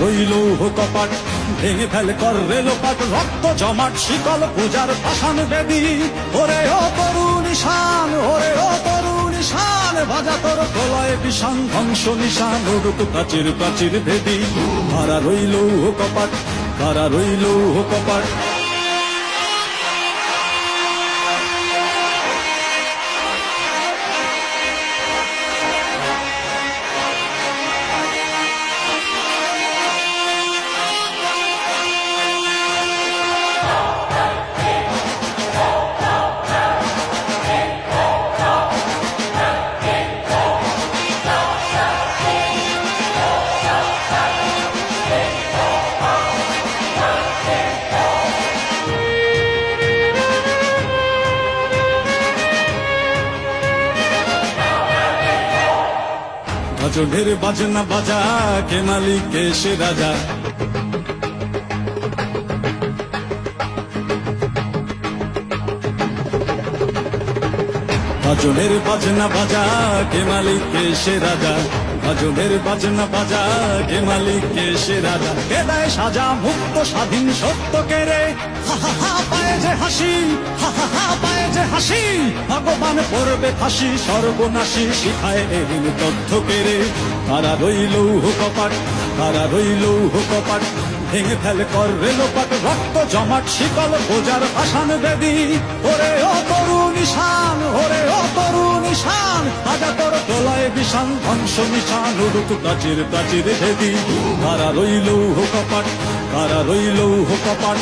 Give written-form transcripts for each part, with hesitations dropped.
রইল কপাট ভেঙে ফেলে কর রেলোপাট রক্ত জমাট শিকল পূজার পাষাণ বেদী ওরে ও তরুণ ঈশান ওরে ও তরুণ ঈশান বাজা তোর প্রলয় বিষাণ ধ্বংস নিশান উড়ুক প্রাচীর প্রাচীর ভেদী কারা রইল কপাট কারা রইল কপাট ভজনের বাজনা বাজা কে মালিক কে সে রাজা ভজনের বাজনা বাজা কে মালিক কে সে রাজা ভজনের বাজনা বাজা কে মালিক কে সে রাজা কে দেয় সাজা মুক্ত স্বাধীন সত্য কেড়ে হা হা হা পায়ে যে হাসি হা হা হা পায়ে যে হাসি ভগবান পড়বে ফাঁসি সর্বনাশী শিখায় এরিন তথ্য কেড়ে কারা রইল কপাট কারা রইল কপাট ভেঙে ফেলে কর রেলোপাট রক্ত জমাট শিকল বোঝার ভাষান বেদী ওরে ও তরুণ ঈশান ওরে ও তরুণ ঈশান আজা তোর প্রলয় বিষাণ ধ্বংস নিশান উড়ুক প্রাচীর প্রাচীর ভেদী কারা রইল কপাট কারা রইল কপাট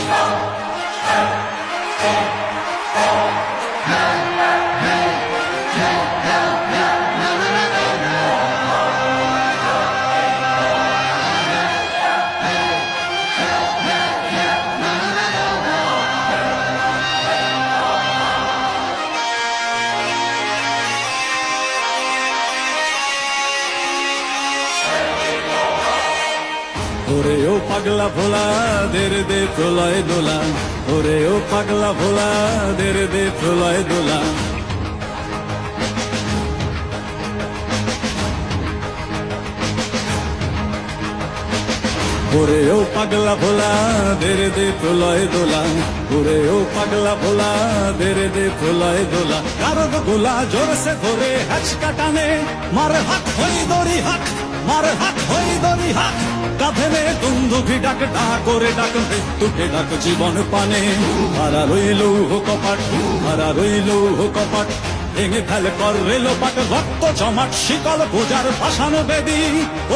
ওরে ও পাগলা ভোলা দের দে প্রলয় দোলা ওরে ও পাগলা ভোলা দের দে প্রলয় দোলা ওরে ও পাগলা ভোলা দের দে প্রলয় দোলা ওরে ও পাগলা ভোলা দের দে প্রলয় দোলা কারো গোলা জোরসে ধরে হাঁচকা টানে মার হাত হই দড়ি হাত মার হাত হই দড়ি হাত কাঁধে নে দুন্দুভি ডাক ডাক করে ডাক মৃত্যুকে ডাক জীবন পানে হারা রইল কপাট হারা রইল কপাট ভেঙে ফেলে কর রেলোপাট রক্ত জমাট শিকল পূজার ভাষান বেদী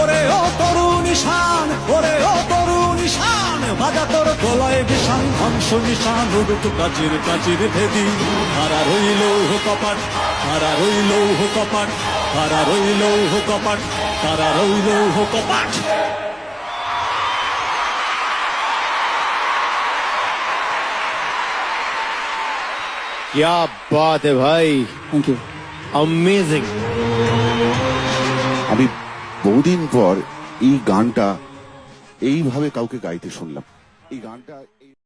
ওরে ও তরুণ ঈশান ওরে ও তরুণ ঈশান বাজা তোর প্রলয় বিষাণ ধ্বংস নিশান উড়ুক প্রাচীর প্রাচীর ভেদী হারা রইল কপাট হারা রইল কপাট হারা রইল কপাট হারা রইল কপাট क्या बात है भाई, থ্যাংক ইউ अमेजिंग। আমি বহুদিন পর এই গানটা এইভাবে কাউকে গাইতে শুনলাম। এই গানটা